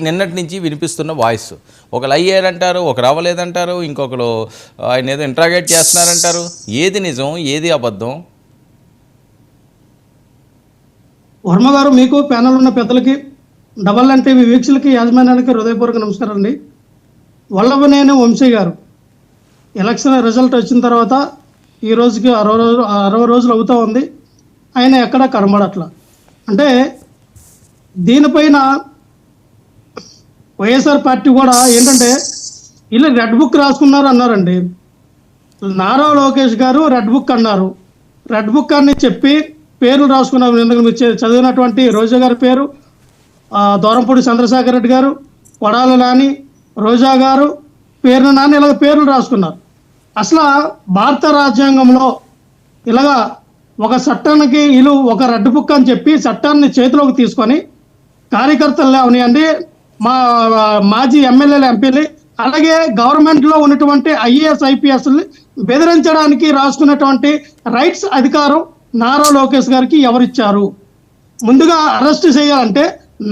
నిన్నటి నుంచి వినిపిస్తున్న వాయిస్ ఒకరు అయ్యారంటారు, ఒకరు అవ్వలేదంటారు, ఇంకొకరు ఆయన ఏదో ఇంట్రాగేట్ చేస్తున్నారంటారు. ఏది నిజం, ఏది అబద్ధం? వర్మ గారు, మీకు ప్యానల్ ఉన్న పెద్దలకి, డబల్ ఎన్ టీవీ వీక్షలకి, యాజమాన్యానికి హృదయపూర్వక నమస్కారం అండి. వల్లభనేని వంశీ గారు ఎలక్షన్ రిజల్ట్ వచ్చిన తర్వాత ఈ రోజుకి 60 రోజులు అవుతూ ఉంది. ఆయన ఎక్కడా కనబడట్లా. అంటే దీనిపైన వైఎస్ఆర్ పార్టీ కూడా ఏంటంటే వీళ్ళు రెడ్ బుక్ రాసుకున్నారు అన్నారండి. నారా లోకేష్ గారు రెడ్ బుక్ అన్నారు. రెడ్ బుక్ అని చెప్పి పేర్లు రాసుకున్నారు. ఎందుకంటే మీరు చదివినటువంటి రోజా గారి పేరు, దూరంపూడి చంద్రశేఖర్ రెడ్డి గారు, కొడాల నాని, రోజా గారు, పేర్లు నాని, ఇలాగ పేర్లు రాసుకున్నారు. అసలు భారత రాజ్యాంగంలో ఇలాగా ఒక చట్టానికి వీళ్ళు ఒక రెడ్ బుక్ అని చెప్పి చట్టాన్ని చేతిలోకి తీసుకొని కార్యకర్తలు అవనియండి, మా మాజీ ఎమ్మెల్యేలు, ఎంపీలు, అలాగే గవర్నమెంట్లో ఉన్నటువంటి ఐఏఎస్ ఐపీఎస్ని బెదిరించడానికి రాసుకున్నటువంటి రైట్స్ అధికారం నారా లోకేష్ గారికి ఎవరిచ్చారు? ముందుగా అరెస్ట్ చేయాలంటే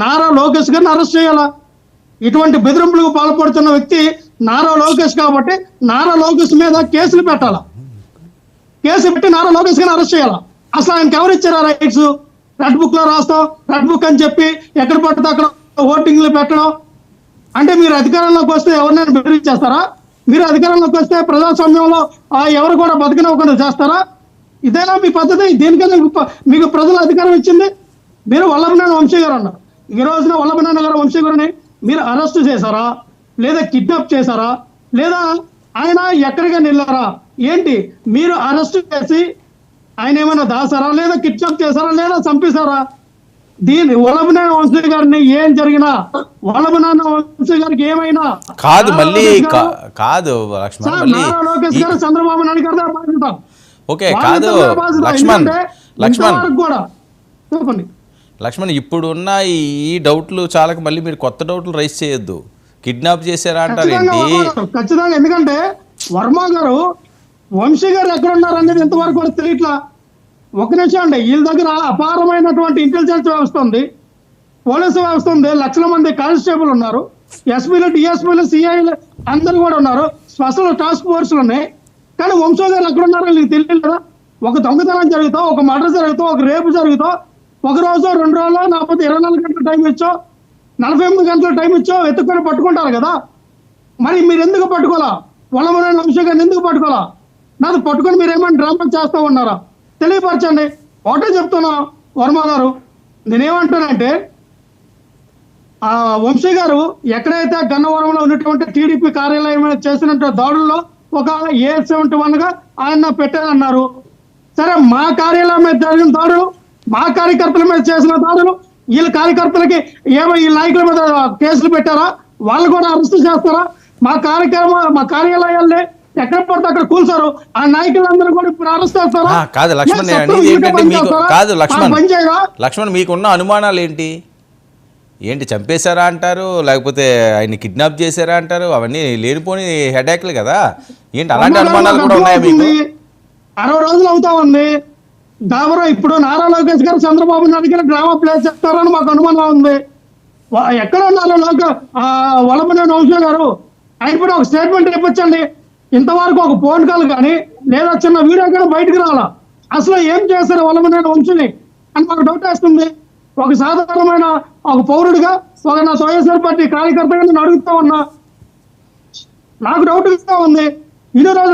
నారా లోకేష్ గారిని అరెస్ట్ చేయాలా? ఇటువంటి బెదిరింపులకు పాల్పడుతున్న వ్యక్తి నారా లోకేష్ కాబట్టి నారా లోకేష్ మీద కేసులు పెట్టాలా? కేసు పెట్టి నారా లోకేష్ గారిని అరెస్ట్ చేయాలా? అసలు ఆయనకి ఎవరు ఇచ్చారా రైట్స్? రెడ్ బుక్ లో రాస్తాం, రెడ్ బుక్ అని చెప్పి ఎక్కడ పడితే అక్కడ ఓటింగ్లు పెట్టడం. అంటే మీరు అధికారంలోకి వస్తే ఎవరినైనా బెదిరించేస్తారా? మీరు అధికారంలోకి వస్తే ప్రజాస్వామ్యంలో ఎవరు కూడా బతకనివ్వకుండా చేస్తారా? ఇదేనా మీ పద్ధతి? దేనికైనా మీకు ప్రజలు అధికారం ఇచ్చింది? మీరు వల్లభనేని వంశీ గారు అన్నారు. ఈ రోజున వల్లభనేని గారు వంశీ గారిని మీరు అరెస్ట్ చేశారా, లేదా కిడ్నాప్ చేశారా, లేదా ఆయన ఎక్కడికి వెళ్ళారా? ఏంటి మీరు అరెస్ట్ చేసి ఆయన ఏమైనా దాసారా, లేదా కిడ్నాప్ చేశారా, లేదా చంపేశారా? దీని వల్లభనేని వంశీ గారిని ఏం జరిగినా, వల్లభనేని వంశీ గారికి ఏమైనా కాదు, మళ్ళీ కాదు లక్ష్మణ్, నారా లోకేష్ గారు చంద్రబాబు నాయుడు గారు బాధ్యత. ఓకే, కాదు లక్ష్మణ్ కూడా చెప్పండి. లక్ష్మణ్, ఇప్పుడున్న ఈ డౌట్లు చాలక మళ్ళీ మీరు కొత్త డౌట్లు రైజ్ చేయొద్దు. కిడ్నాప్ చేశారా అంటారేంటి? ఖచ్చితంగా. ఎందుకంటే వర్మ గారు, వంశీ గారు ఎక్కడ ఉన్నారు అనేది ఇంతవరకు కూడా తెలియట్లా. ఒక నిమిషం అండి, వీళ్ళ దగ్గర అపారమైనటువంటి ఇంటెలిజెన్స్ వ్యవస్థ ఉంది, పోలీసు వ్యవస్థ ఉంది, లక్షల మంది కానిస్టేబుల్ ఉన్నారు, ఎస్పీలు, డిఎస్పీలు, సిఐలు అందరూ కూడా ఉన్నారు, స్పెషల్ టాస్క్ ఫోర్స్లు ఉన్నాయి. కానీ వంశీ గారు ఎక్కడ ఉన్నారో వీళ్ళకి తెలియదు కదా. ఒక దొంగతనం జరుగుతా, ఒక మర్డర్ జరుగుతా, ఒక రేపు జరుగుతా, ఒక రోజు 2 రోజులు, లేకపోతే 24 గంటల టైం ఇచ్చో, 48 గంటల టైం ఇచ్చో వెతుక్కొని పట్టుకుంటారు కదా. మరి మీరు ఎందుకు పట్టుకోవాలా? వల్లభనేని వంశీ గారిని ఎందుకు పట్టుకోవాలా? నాకు పట్టుకొని మీరు ఏమైనా డ్రామా చేస్తూ ఉన్నారా? తెలియపరచండి. ఒకటే చెప్తున్నా వర్మ గారు, నేనేమంటానంటే వంశీ గారు ఎక్కడైతే గన్నవరంలో ఉన్నటువంటి టీడీపీ కార్యాలయం మీద చేసినటువంటి దాడుల్లో ఒక A71గా ఆయన పెట్టారన్నారు. సరే, మా కార్యాలయం మీద జరిగిన దాడులు, మా కార్యకర్తల మీద చేసిన దాడులు, వీళ్ళ కార్యకర్తలకి ఏమో ఈ నాయకుల మీద కేసులు పెట్టారా? వాళ్ళు కూడా అరెస్ట్ చేస్తారా? మా కార్యాలయాల్ని ఎక్కడ పడితే అక్కడ కూల్చారు, ఆ నాయకులందరూ కూడా ఇప్పుడు అరెస్ట్ చేస్తారా? కాదు లక్ష్మణ్, కాదు లక్ష్మణ్, మీకున్న అనుమానాలు ఏంటి? చంపేశారా అంటారు, లేకపోతే ఆయన కిడ్నాప్ చేశారా అంటారు. అవన్నీ లేనిపోని హెడేక్లు కదా. ఏంటి అలాంటి అనుమానాలు కూడా ఉన్నాయా మీకు? 60 రోజులు అవుతా ఉంది. దాబరా ఇప్పుడు నారా లోకేష్ గారు చంద్రబాబు నాయుడు గారు డ్రామా ప్లే చేస్తారని మాకు అనుమానం ఉంది. ఎక్కడ ఉన్నారు వల్లభనేని వంశీ గారు? ఆయన కూడా ఒక స్టేట్మెంట్ ఇప్పించండి. ఇంతవరకు ఒక ఫోన్ కాల్ కానీ లేదా చిన్న వీడియో కానీ బయటకు రావాలా? అసలు ఏం చేశారు వల్లభనేని వంశీని అని మాకు డౌట్ వేస్తుంది. ఒక సాధారణమైన ఒక పౌరుడిగా, ఒక నా వైఎస్ఆర్ పార్టీ కార్యకర్తగా నేను అడుగుతా ఉన్నా. నాకు డౌట్ ఇస్తా ఉంది. ఇన్ని రోజులు